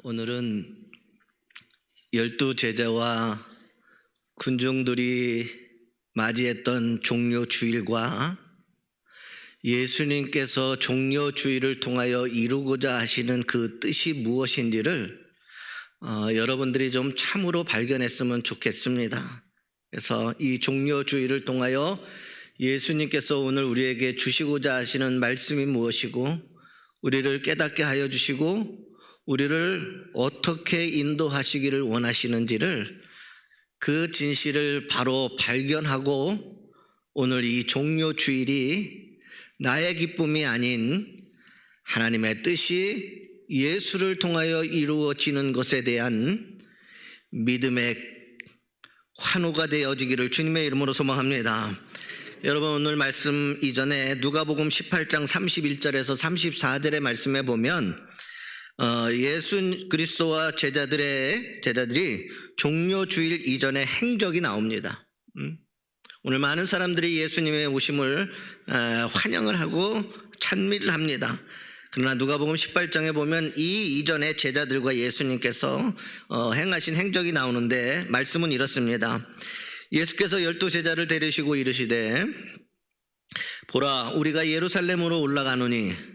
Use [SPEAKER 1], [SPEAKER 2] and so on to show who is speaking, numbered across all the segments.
[SPEAKER 1] 오늘은 12제자와 군중들이 맞이했던 종료주일과 예수님께서 종료주일을 통하여 이루고자 하시는 그 뜻이 무엇인지를 여러분들이 좀 참으로 발견했으면 좋겠습니다. 그래서 이 종료주일을 통하여 예수님께서 오늘 우리에게 주시고자 하시는 말씀이 무엇이고 우리를 깨닫게 하여 주시고 우리를 어떻게 인도하시기를 원하시는지를 그 진실을 바로 발견하고 오늘 이 종료주일이 나의 기쁨이 아닌 하나님의 뜻이 예수를 통하여 이루어지는 것에 대한 믿음의 환호가 되어지기를 주님의 이름으로 소망합니다. 여러분, 오늘 말씀 이전에 누가복음 18장 31절에서 34절의 말씀에 보면 예수 그리스도와 제자들이 종료주일 이전에 행적이 나옵니다. 오늘 많은 사람들이 예수님의 오심을 환영을 하고 찬미를 합니다. 그러나 누가복음 18장에 보면 이 이전에 제자들과 예수님께서 행하신 행적이 나오는데 말씀은 이렇습니다. 예수께서 12제자를 데리시고 이르시되 보라, 우리가 예루살렘으로 올라가노니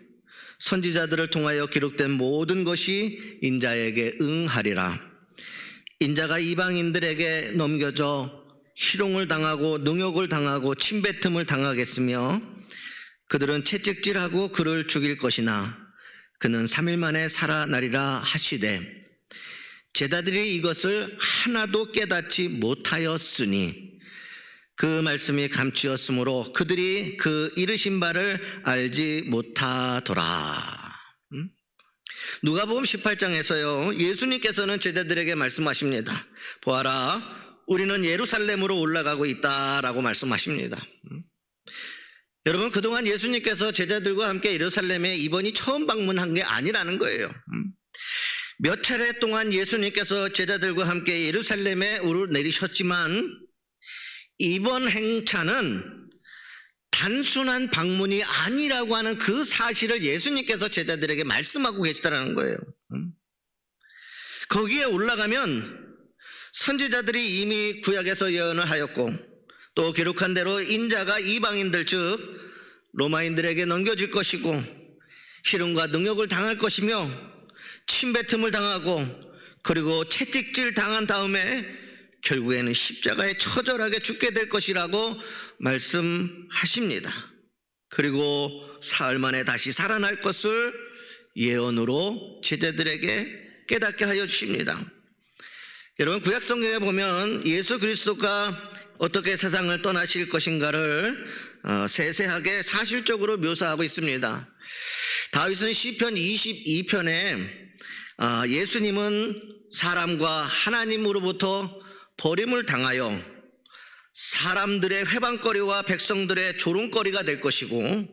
[SPEAKER 1] 선지자들을 통하여 기록된 모든 것이 인자에게 응하리라. 인자가 이방인들에게 넘겨져 희롱을 당하고 능욕을 당하고 침뱉음을 당하겠으며 그들은 채찍질하고 그를 죽일 것이나 그는 3일 만에 살아나리라 하시되 제자들이 이것을 하나도 깨닫지 못하였으니 그 말씀이 감추었으므로 그들이 그 이르신 바를 알지 못하더라. 누가복음 18장에서요 예수님께서는 제자들에게 말씀하십니다. 보아라, 우리는 예루살렘으로 올라가고 있다라고 말씀하십니다. 여러분, 그동안 예수님께서 제자들과 함께 예루살렘에 이번이 처음 방문한 게 아니라는 거예요. 몇 차례 동안 예수님께서 제자들과 함께 예루살렘에 오르내리셨지만 이번 행차는 단순한 방문이 아니라고 하는 그 사실을 예수님께서 제자들에게 말씀하고 계시다는 거예요. 거기에 올라가면 선지자들이 이미 구약에서 예언을 하였고 또 기록한 대로 인자가 이방인들 즉 로마인들에게 넘겨질 것이고 희롱과 능욕을 당할 것이며 침뱉음을 당하고 그리고 채찍질 당한 다음에 결국에는 십자가에 처절하게 죽게 될 것이라고 말씀하십니다. 그리고 사흘 만에 다시 살아날 것을 예언으로 제자들에게 깨닫게 하여 주십니다. 여러분, 구약 성경에 보면 예수 그리스도가 어떻게 세상을 떠나실 것인가를 세세하게 사실적으로 묘사하고 있습니다. 다윗은 시편 22편에 예수님은 사람과 하나님으로부터 버림을 당하여 사람들의 회방거리와 백성들의 조롱거리가 될 것이고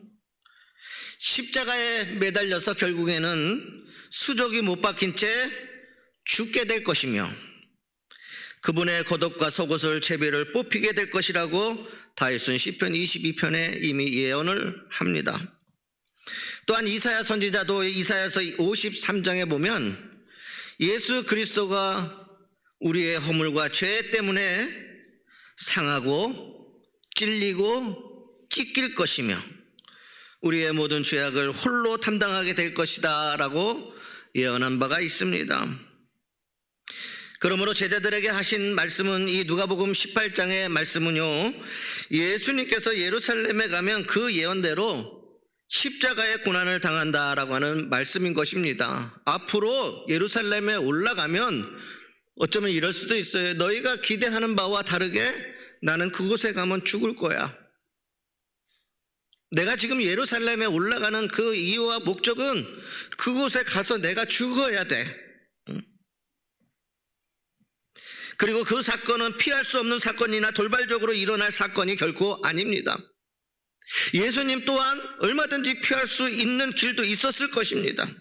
[SPEAKER 1] 십자가에 매달려서 결국에는 수족이 못 박힌 채 죽게 될 것이며 그분의 겉옷과 속옷을 제비를 뽑히게 될 것이라고 다윗은 시편 22편에 이미 예언을 합니다. 또한 이사야 선지자도 이사야서 53장에 보면 예수 그리스도가 우리의 허물과 죄 때문에 상하고 찔리고 찢길 것이며 우리의 모든 죄악을 홀로 담당하게 될 것이다 라고 예언한 바가 있습니다. 그러므로 제자들에게 하신 말씀은 이 누가복음 18장의 말씀은요 예수님께서 예루살렘에 가면 그 예언대로 십자가의 고난을 당한다라고 하는 말씀인 것입니다. 앞으로 예루살렘에 올라가면 어쩌면 이럴 수도 있어요. 너희가 기대하는 바와 다르게 나는 그곳에 가면 죽을 거야. 내가 지금 예루살렘에 올라가는 그 이유와 목적은 그곳에 가서 내가 죽어야 돼. 그리고 그 사건은 피할 수 없는 사건이나 돌발적으로 일어날 사건이 결코 아닙니다. 예수님 또한 얼마든지 피할 수 있는 길도 있었을 것입니다.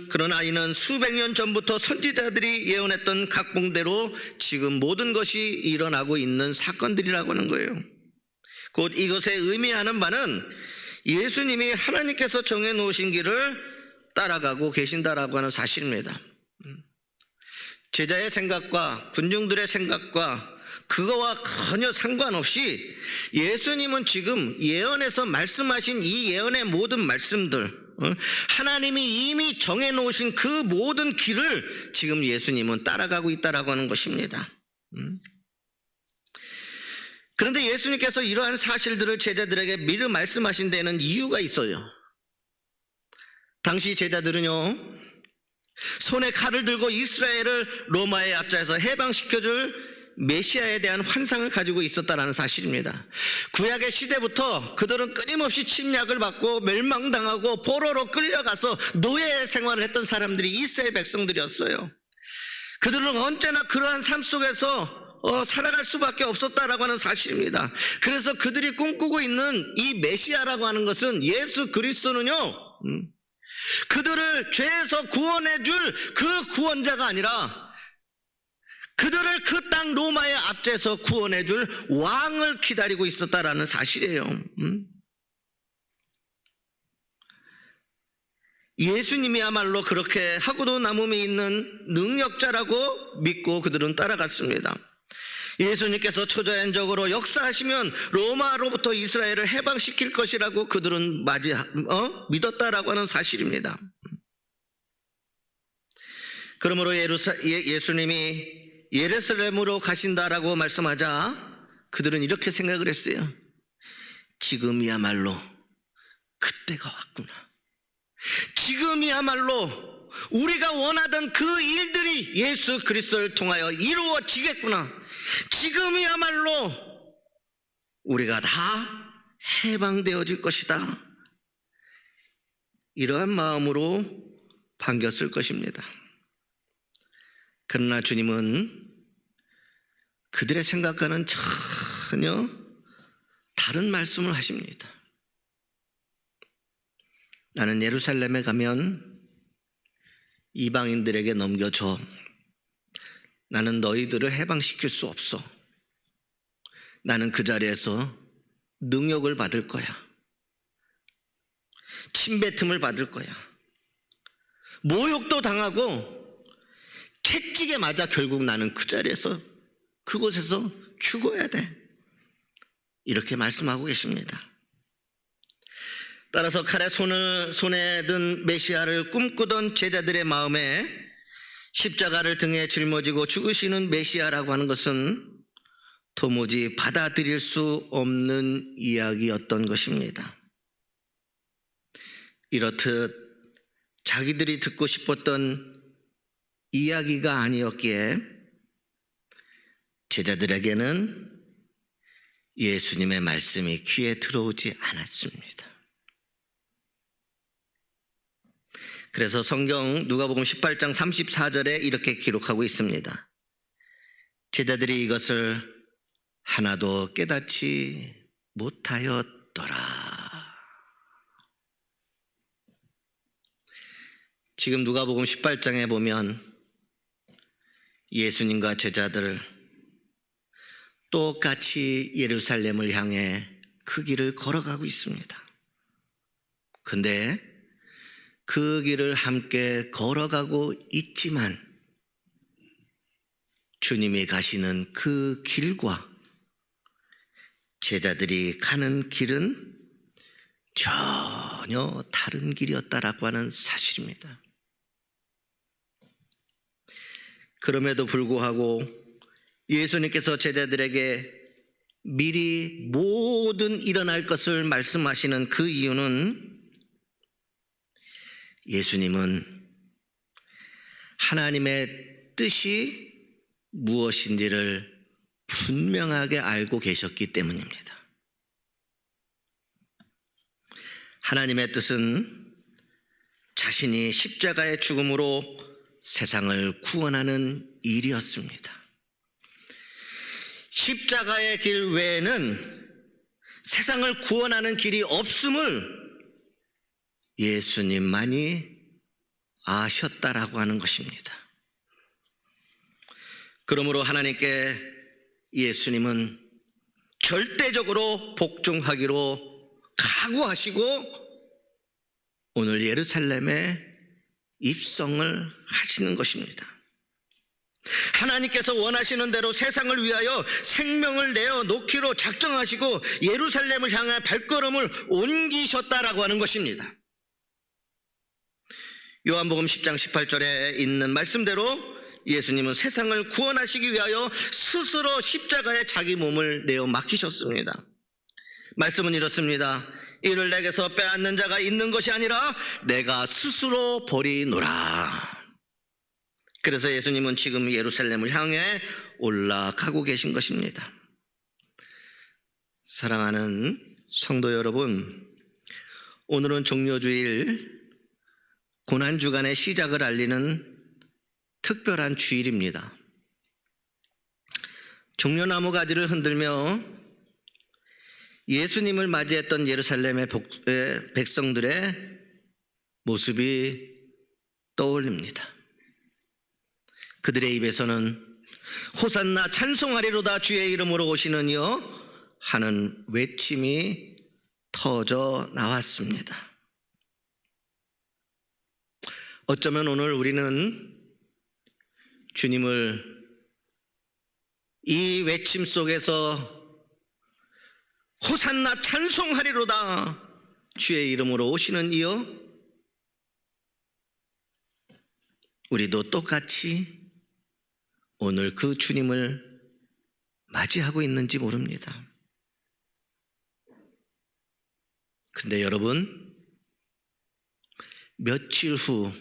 [SPEAKER 1] 그러나 이는 수백 년 전부터 선지자들이 예언했던 각본대로 지금 모든 것이 일어나고 있는 사건들이라고 하는 거예요. 곧 이것에 의미하는 바는 예수님이 하나님께서 정해놓으신 길을 따라가고 계신다라고 하는 사실입니다. 제자의 생각과 군중들의 생각과 그거와 전혀 상관없이 예수님은 지금 예언에서 말씀하신 이 예언의 모든 말씀들, 하나님이 이미 정해놓으신 그 모든 길을 지금 예수님은 따라가고 있다라고 하는 것입니다. 그런데 예수님께서 이러한 사실들을 제자들에게 미리 말씀하신 데는 이유가 있어요. 당시 제자들은요, 손에 칼을 들고 이스라엘을 로마의 압제에서 해방시켜줄 메시아에 대한 환상을 가지고 있었다는 사실입니다. 구약의 시대부터 그들은 끊임없이 침략을 받고 멸망당하고 포로로 끌려가서 노예 생활을 했던 사람들이 이스라엘 백성들이었어요. 그들은 언제나 그러한 삶 속에서 살아갈 수밖에 없었다라고 하는 사실입니다. 그래서 그들이 꿈꾸고 있는 이 메시아라고 하는 것은 예수 그리스도는요, 그들을 죄에서 구원해 줄 그 구원자가 아니라 그들을 그 땅 로마의 압제에서 구원해 줄 왕을 기다리고 있었다라는 사실이에요. 예수님이야말로 그렇게 하고도 남음이 있는 능력자라고 믿고 그들은 따라갔습니다. 예수님께서 초자연적으로 역사하시면 로마로부터 이스라엘을 해방시킬 것이라고 그들은 믿었다라고 하는 사실입니다. 그러므로 예수님이 예루살렘으로 가신다라고 말씀하자 그들은 이렇게 생각을 했어요. 지금이야말로 그때가 왔구나. 지금이야말로 우리가 원하던 그 일들이 예수 그리스도를 통하여 이루어지겠구나. 지금이야말로 우리가 다 해방되어질 것이다. 이러한 마음으로 반겼을 것입니다. 그러나 주님은 그들의 생각과는 전혀 다른 말씀을 하십니다. 나는 예루살렘에 가면 이방인들에게 넘겨줘. 나는 너희들을 해방시킬 수 없어. 나는 그 자리에서 능욕을 받을 거야. 침뱉음을 받을 거야. 모욕도 당하고 채찍에 맞아 결국 나는 그 자리에서 그곳에서 죽어야 돼. 이렇게 말씀하고 계십니다. 따라서 칼에 손에 든 메시아를 꿈꾸던 제자들의 마음에 십자가를 등에 짊어지고 죽으시는 메시아라고 하는 것은 도무지 받아들일 수 없는 이야기였던 것입니다. 이렇듯 자기들이 듣고 싶었던 이야기가 아니었기에 제자들에게는 예수님의 말씀이 귀에 들어오지 않았습니다. 그래서 성경 누가복음 18장 34절에 이렇게 기록하고 있습니다. 제자들이 이것을 하나도 깨닫지 못하였더라. 지금 누가복음 18장에 보면 예수님과 제자들 똑같이 예루살렘을 향해 그 길을 걸어가고 있습니다. 근데 그 길을 함께 걸어가고 있지만 주님이 가시는 그 길과 제자들이 가는 길은 전혀 다른 길이었다라고 하는 사실입니다. 그럼에도 불구하고 예수님께서 제자들에게 미리 모든 일어날 것을 말씀하시는 그 이유는 예수님은 하나님의 뜻이 무엇인지를 분명하게 알고 계셨기 때문입니다. 하나님의 뜻은 자신이 십자가의 죽음으로 세상을 구원하는 일이었습니다. 십자가의 길 외에는 세상을 구원하는 길이 없음을 예수님만이 아셨다라고 하는 것입니다. 그러므로 하나님께 예수님은 절대적으로 복종하기로 각오하시고 오늘 예루살렘에 입성을 하시는 것입니다. 하나님께서 원하시는 대로 세상을 위하여 생명을 내어 놓기로 작정하시고 예루살렘을 향해 발걸음을 옮기셨다라고 하는 것입니다. 요한복음 10장 18절에 있는 말씀대로 예수님은 세상을 구원하시기 위하여 스스로 십자가에 자기 몸을 내어 맡기셨습니다. 말씀은 이렇습니다. 이를 내게서 빼앗는 자가 있는 것이 아니라 내가 스스로 버리노라. 그래서 예수님은 지금 예루살렘을 향해 올라가고 계신 것입니다. 사랑하는 성도 여러분, 오늘은 종려주일 고난주간의 시작을 알리는 특별한 주일입니다. 종려나무 가지를 흔들며 예수님을 맞이했던 예루살렘의 백성들의 모습이 떠올립니다. 그들의 입에서는 호산나 찬송하리로다 주의 이름으로 오시는 이여 하는 외침이 터져 나왔습니다. 어쩌면 오늘 우리는 주님을 이 외침 속에서 호산나 찬송하리로다 주의 이름으로 오시는 이여, 우리도 똑같이 오늘 그 주님을 맞이하고 있는지 모릅니다. 근데 여러분, 며칠 후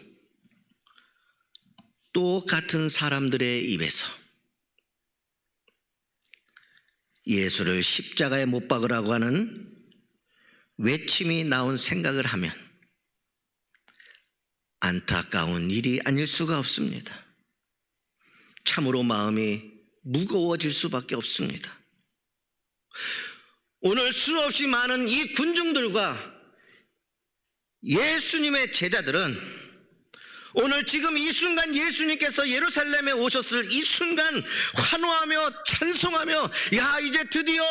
[SPEAKER 1] 똑같은 사람들의 입에서 예수를 십자가에 못 박으라고 하는 외침이 나온 생각을 하면 안타까운 일이 아닐 수가 없습니다. 참으로 마음이 무거워질 수밖에 없습니다. 오늘 수없이 많은 이 군중들과 예수님의 제자들은 오늘 지금 이 순간 예수님께서 예루살렘에 오셨을 이 순간 환호하며 찬송하며, 야, 이제 드디어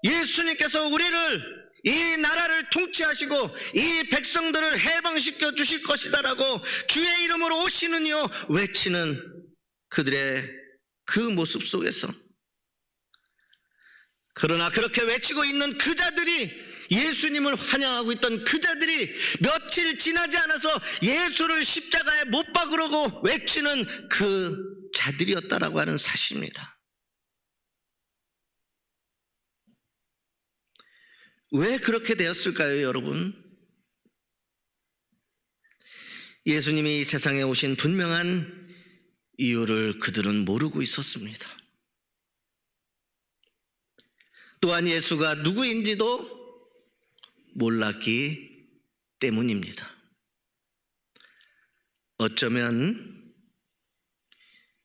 [SPEAKER 1] 예수님께서 우리를, 이 나라를 통치하시고 이 백성들을 해방시켜 주실 것이다라고 주의 이름으로 오시는 이여 외치는 그들의 그 모습 속에서, 그러나 그렇게 외치고 있는 그 자들이, 예수님을 환영하고 있던 그 자들이 며칠 지나지 않아서 예수를 십자가에 못 박으려고 외치는 그 자들이었다라고 하는 사실입니다. 왜 그렇게 되었을까요, 여러분? 예수님이 이 세상에 오신 분명한 이유를 그들은 모르고 있었습니다. 또한 예수가 누구인지도 몰랐기 때문입니다. 어쩌면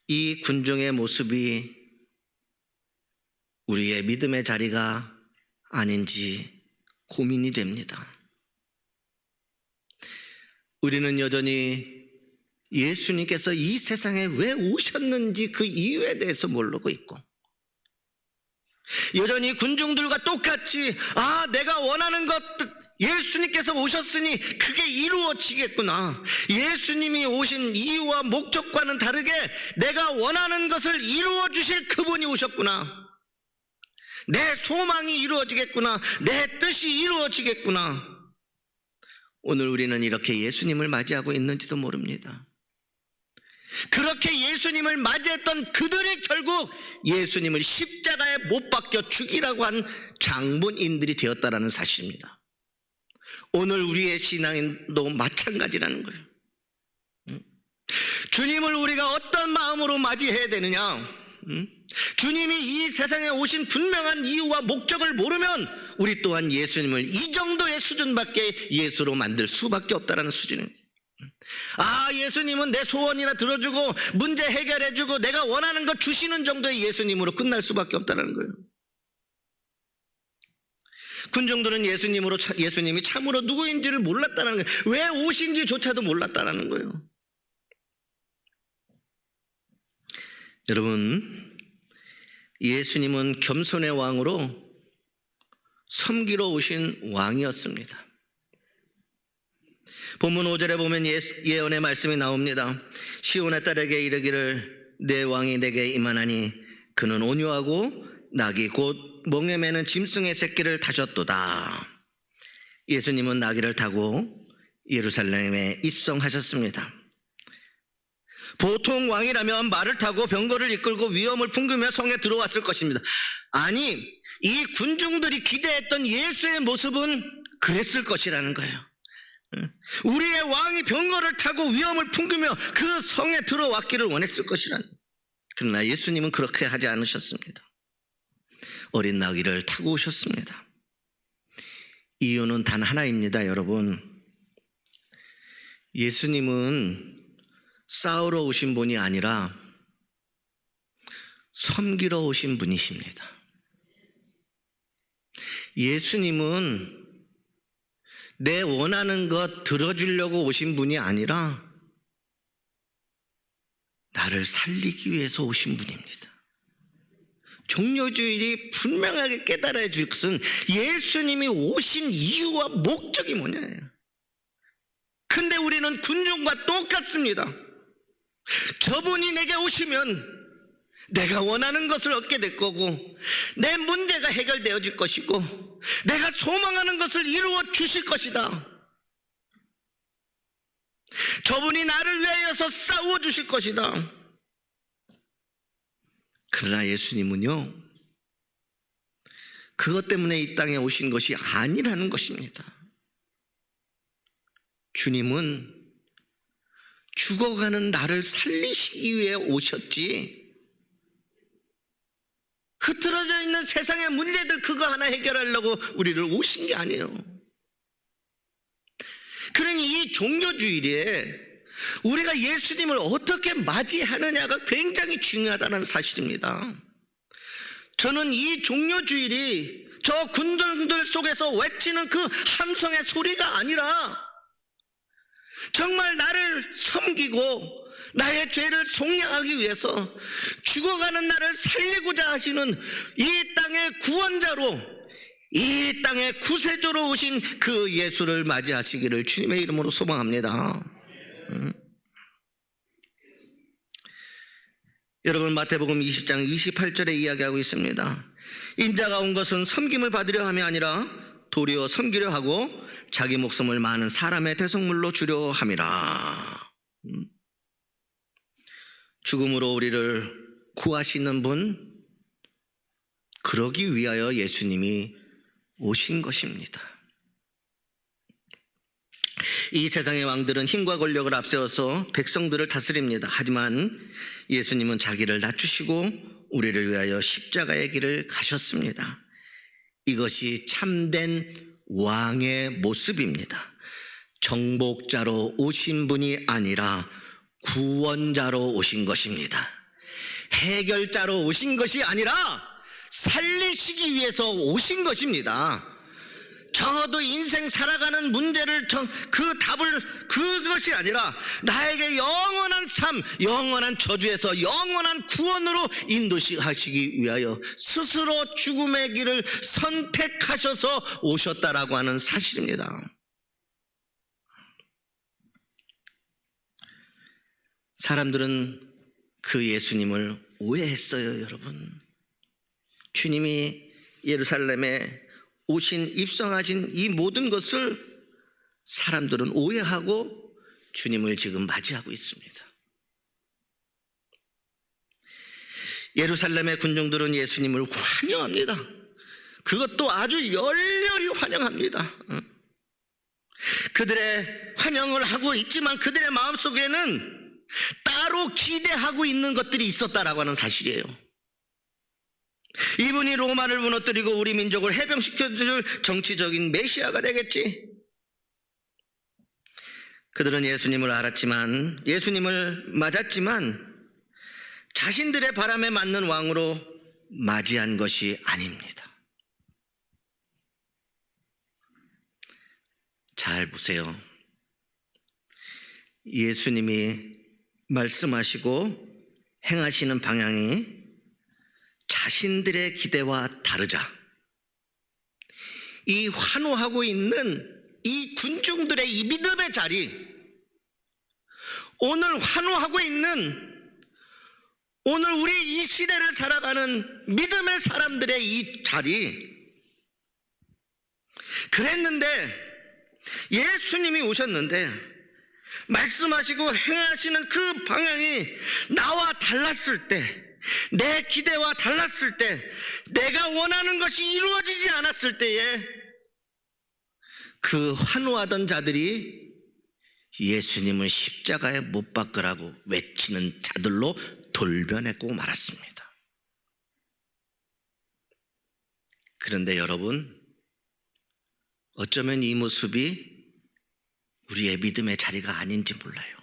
[SPEAKER 1] 이 군중의 모습이 우리의 믿음의 자리가 아닌지 고민이 됩니다. 우리는 여전히 예수님께서 이 세상에 왜 오셨는지 그 이유에 대해서 모르고 있고, 여전히 군중들과 똑같이, 아, 내가 원하는 것, 예수님께서 오셨으니 그게 이루어지겠구나, 예수님이 오신 이유와 목적과는 다르게 내가 원하는 것을 이루어 주실 그분이 오셨구나, 내 소망이 이루어지겠구나, 내 뜻이 이루어지겠구나. 오늘 우리는 이렇게 예수님을 맞이하고 있는지도 모릅니다. 그렇게 예수님을 맞이했던 그들이 결국 예수님을 십자가에 못 박혀 죽이라고 한 장본인들이 되었다라는 사실입니다. 오늘 우리의 신앙도 마찬가지라는 거예요. 주님을 우리가 어떤 마음으로 맞이해야 되느냐? 주님이 이 세상에 오신 분명한 이유와 목적을 모르면 우리 또한 예수님을 이 정도의 수준밖에 예수로 만들 수밖에 없다는 수준입니다. 아, 예수님은 내 소원이나 들어주고 문제 해결해주고 내가 원하는 것 주시는 정도의 예수님으로 끝날 수밖에 없다는 거예요. 군중들은 예수님이 참으로 누구인지를 몰랐다는 거예요. 왜 오신지조차도 몰랐다는 거예요. 여러분, 예수님은 겸손의 왕으로 섬기러 오신 왕이었습니다. 본문 5절에 보면 예언의 말씀이 나옵니다. 시온의 딸에게 이르기를 내 왕이 내게 임하나니 그는 온유하고 낙이 곧 멍에 매는 짐승의 새끼를 타셨도다. 예수님은 나귀를 타고 예루살렘에 입성하셨습니다. 보통 왕이라면 말을 타고 병거를 이끌고 위험을 풍기며 성에 들어왔을 것입니다. 아니, 이 군중들이 기대했던 예수의 모습은 그랬을 것이라는 거예요. 우리의 왕이 병거를 타고 위험을 풍기며 그 성에 들어왔기를 원했을 것이라는. 그러나 예수님은 그렇게 하지 않으셨습니다. 어린 나귀를 타고 오셨습니다. 이유는 단 하나입니다, 여러분. 예수님은 싸우러 오신 분이 아니라 섬기러 오신 분이십니다. 예수님은 내 원하는 것 들어주려고 오신 분이 아니라 나를 살리기 위해서 오신 분입니다. 종료주일이 분명하게 깨달아야 줄 것은 예수님이 오신 이유와 목적이 뭐냐예요. 근데 우리는 군중과 똑같습니다. 저분이 내게 오시면 내가 원하는 것을 얻게 될 거고 내 문제가 해결되어질 것이고 내가 소망하는 것을 이루어 주실 것이다. 저분이 나를 위하여서 싸워 주실 것이다. 그러나 예수님은요, 그것 때문에 이 땅에 오신 것이 아니라는 것입니다. 주님은 죽어가는 나를 살리시기 위해 오셨지, 흐트러져 있는 세상의 문제들 그거 하나 해결하려고 우리를 오신 게 아니에요. 그러니 이 종료주일에 우리가 예수님을 어떻게 맞이하느냐가 굉장히 중요하다는 사실입니다. 저는 이 종료주일이 저 군중들 속에서 외치는 그 함성의 소리가 아니라 정말 나를 섬기고 나의 죄를 속량하기 위해서 죽어가는 나를 살리고자 하시는 이 땅의 구원자로, 이 땅의 구세주로 오신 그 예수를 맞이하시기를 주님의 이름으로 소망합니다. 여러분, 마태복음 20장 28절에 이야기하고 있습니다. 인자가 온 것은 섬김을 받으려 함이 아니라 도리어 섬기려 하고 자기 목숨을 많은 사람의 대속물로 주려 함이라. 죽음으로 우리를 구하시는 분, 그러기 위하여 예수님이 오신 것입니다. 이 세상의 왕들은 힘과 권력을 앞세워서 백성들을 다스립니다. 하지만 예수님은 자기를 낮추시고 우리를 위하여 십자가의 길을 가셨습니다. 이것이 참된 왕의 모습입니다. 정복자로 오신 분이 아니라 구원자로 오신 것입니다. 해결자로 오신 것이 아니라 살리시기 위해서 오신 것입니다. 적어도 인생 살아가는 문제를 그 답을 그것이 아니라 나에게 영원한 삶, 영원한 저주에서 영원한 구원으로 인도하시기 위하여 스스로 죽음의 길을 선택하셔서 오셨다라고 하는 사실입니다. 사람들은 그 예수님을 오해했어요, 여러분. 주님이 예루살렘에 오신, 입성하신 이 모든 것을 사람들은 오해하고 주님을 지금 맞이하고 있습니다. 예루살렘의 군중들은 예수님을 환영합니다. 그것도 아주 열렬히 환영합니다. 그들의 환영을 하고 있지만 그들의 마음속에는 따로 기대하고 있는 것들이 있었다라고 하는 사실이에요. 이분이 로마를 무너뜨리고 우리 민족을 해병시켜줄 정치적인 메시아가 되겠지. 그들은 예수님을 알았지만, 예수님을 맞았지만 자신들의 바람에 맞는 왕으로 맞이한 것이 아닙니다. 잘 보세요. 예수님이 말씀하시고 행하시는 방향이 자신들의 기대와 다르자 이 환호하고 있는 이 군중들의 이 믿음의 자리, 오늘 환호하고 있는 오늘 우리 이 시대를 살아가는 믿음의 사람들의 이 자리, 그랬는데 예수님이 오셨는데 말씀하시고 행하시는 그 방향이 나와 달랐을 때, 내 기대와 달랐을 때, 내가 원하는 것이 이루어지지 않았을 때에 그 환호하던 자들이 예수님을 십자가에 못 박으라고 외치는 자들로 돌변했고 말았습니다. 그런데 여러분, 어쩌면 이 모습이 우리의 믿음의 자리가 아닌지 몰라요.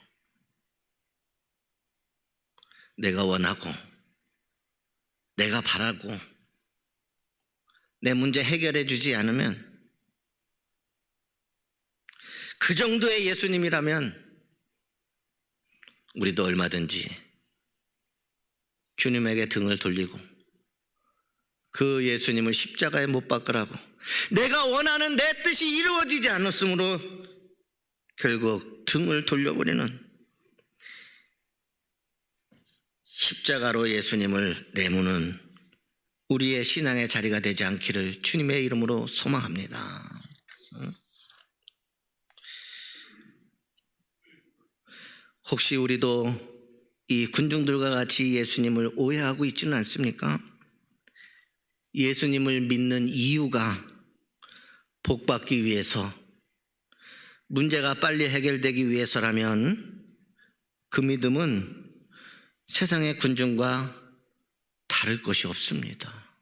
[SPEAKER 1] 내가 원하고 내가 바라고 내 문제 해결해 주지 않으면, 그 정도의 예수님이라면 우리도 얼마든지 주님에게 등을 돌리고 그 예수님을 십자가에 못 박으라고, 내가 원하는 내 뜻이 이루어지지 않았으므로 결국 등을 돌려버리는, 십자가로 예수님을 내모는 우리의 신앙의 자리가 되지 않기를 주님의 이름으로 소망합니다. 혹시 우리도 이 군중들과 같이 예수님을 오해하고 있지는 않습니까? 예수님을 믿는 이유가 복받기 위해서, 문제가 빨리 해결되기 위해서라면 그 믿음은 세상의 군중과 다를 것이 없습니다.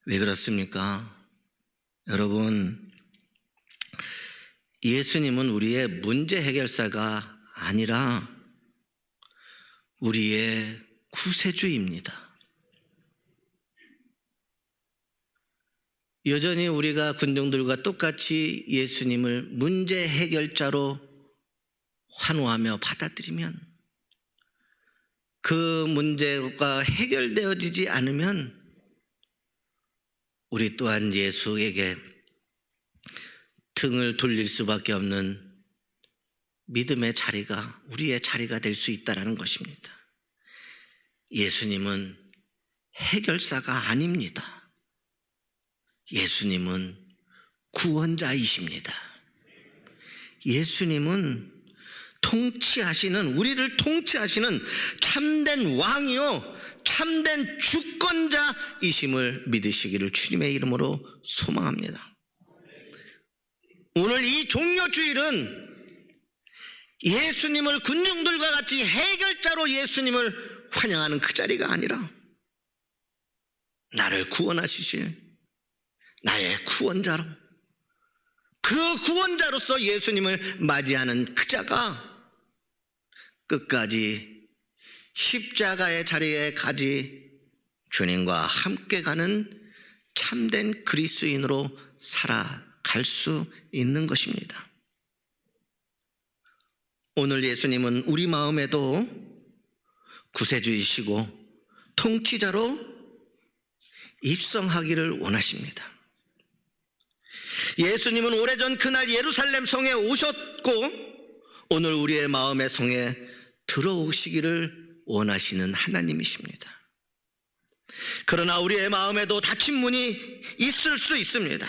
[SPEAKER 1] 왜 그렇습니까? 여러분, 예수님은 우리의 문제 해결사가 아니라 우리의 구세주입니다. 여전히 우리가 군중들과 똑같이 예수님을 문제 해결자로 환호하며 받아들이면, 그 문제가 해결되어지지 않으면 우리 또한 예수에게 등을 돌릴 수밖에 없는 믿음의 자리가 우리의 자리가 될 수 있다는 것입니다. 예수님은 해결사가 아닙니다. 예수님은 구원자이십니다. 예수님은 우리를 통치하시는 참된 왕이요 참된 주권자이심을 믿으시기를 주님의 이름으로 소망합니다. 오늘 이 종려주일은 예수님을 군중들과 같이 해결자로 예수님을 환영하는 그 자리가 아니라, 나를 구원하시실 나의 구원자로, 그 구원자로서 예수님을 맞이하는 그 자가 끝까지 십자가의 자리에 가지 주님과 함께 가는 참된 그리스도인으로 살아갈 수 있는 것입니다. 오늘 예수님은 우리 마음에도 구세주이시고 통치자로 입성하기를 원하십니다. 예수님은 오래전 그날 예루살렘 성에 오셨고 오늘 우리의 마음의 성에 들어오시기를 원하시는 하나님이십니다. 그러나 우리의 마음에도 닫힌 문이 있을 수 있습니다.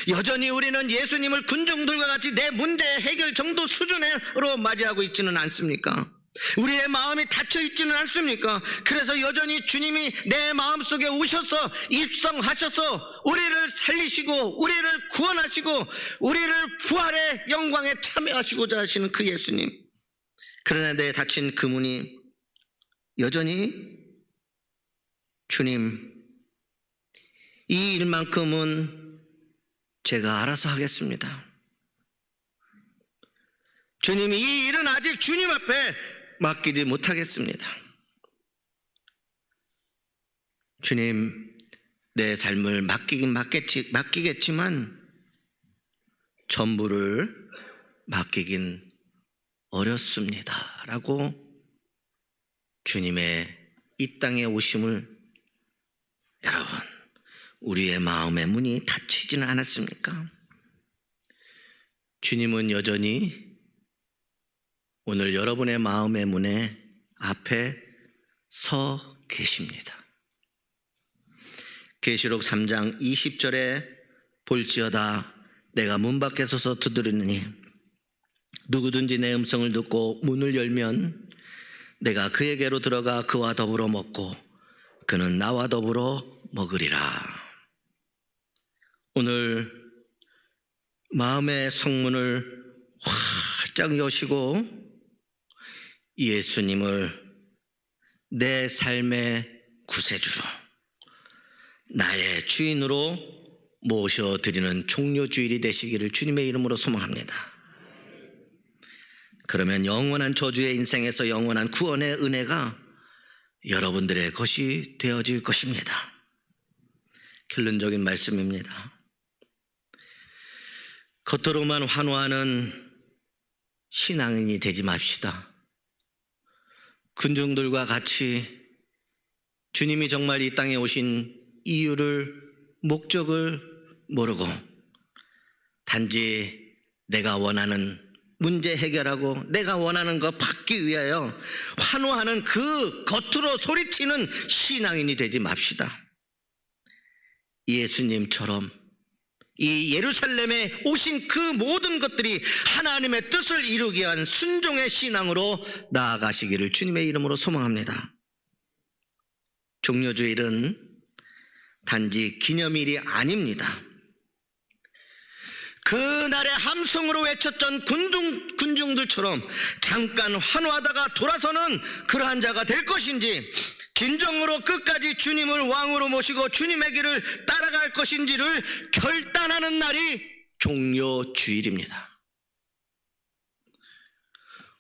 [SPEAKER 1] 여전히 우리는 예수님을 군중들과 같이 내 문제 해결 정도 수준으로 맞이하고 있지는 않습니까? 우리의 마음이 닫혀 있지는 않습니까? 그래서 여전히 주님이 내 마음속에 오셔서 입성하셔서 우리를 살리시고 우리를 구원하시고 우리를 부활의 영광에 참여하시고자 하시는 그 예수님, 그러나 내 닫힌 그 문이 여전히 주님, 이 일만큼은 제가 알아서 하겠습니다. 주님, 이 일은 아직 주님 앞에 맡기지 못하겠습니다. 주님, 내 삶을 맡기겠지만 전부를 맡기긴 어렵습니다 라고 주님의 이 땅에 오심을 여러분 우리의 마음의 문이 닫히지는 않았습니까? 주님은 여전히 오늘 여러분의 마음의 문에 앞에 서 계십니다. 계시록 3장 20절에 볼지어다 내가 문 밖에 서서 두드리느니 누구든지 내 음성을 듣고 문을 열면 내가 그에게로 들어가 그와 더불어 먹고 그는 나와 더불어 먹으리라. 오늘 마음의 성문을 활짝 여시고 예수님을 내 삶의 구세주로 나의 주인으로 모셔드리는 종료주일이 되시기를 주님의 이름으로 소망합니다. 그러면 영원한 저주의 인생에서 영원한 구원의 은혜가 여러분들의 것이 되어질 것입니다. 결론적인 말씀입니다. 겉으로만 환호하는 신앙인이 되지 맙시다. 군중들과 같이 주님이 정말 이 땅에 오신 이유를, 목적을 모르고 단지 내가 원하는 문제 해결하고 내가 원하는 거 받기 위하여 환호하는 그 겉으로 소리치는 신앙인이 되지 맙시다. 예수님처럼 이 예루살렘에 오신 그 모든 것들이 하나님의 뜻을 이루기 위한 순종의 신앙으로 나아가시기를 주님의 이름으로 소망합니다. 종료주일은 단지 기념일이 아닙니다. 그날의 함성으로 외쳤던 군중들처럼 잠깐 환호하다가 돌아서는 그러한 자가 될 것인지, 진정으로 끝까지 주님을 왕으로 모시고 주님의 길을 따라갈 것인지를 결단하는 날이 종료주일입니다.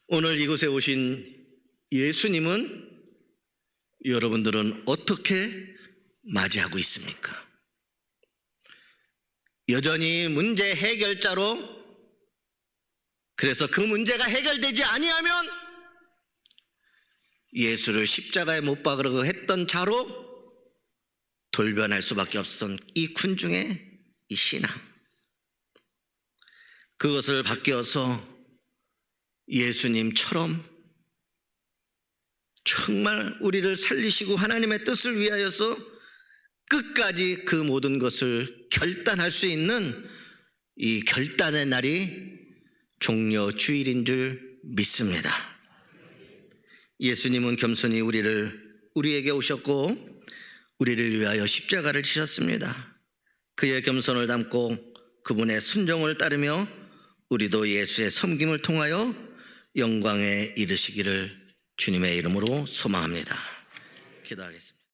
[SPEAKER 1] 오늘 이곳에 오신 예수님은 여러분들은 어떻게 맞이하고 있습니까? 여전히 문제 해결자로, 그래서 그 문제가 해결되지 아니하면 예수를 십자가에 못 박으려고 했던 자로 돌변할 수밖에 없었던 이 군중의 이 신앙, 그것을 바뀌어서 예수님처럼 정말 우리를 살리시고 하나님의 뜻을 위하여서 끝까지 그 모든 것을 결단할 수 있는 이 결단의 날이 종료주일인 줄 믿습니다. 예수님은 겸손히 우리에게 오셨고 우리를 위하여 십자가를 지셨습니다. 그의 겸손을 담고 그분의 순종을 따르며 우리도 예수의 섬김을 통하여 영광에 이르시기를 주님의 이름으로 소망합니다. 기도하겠습니다.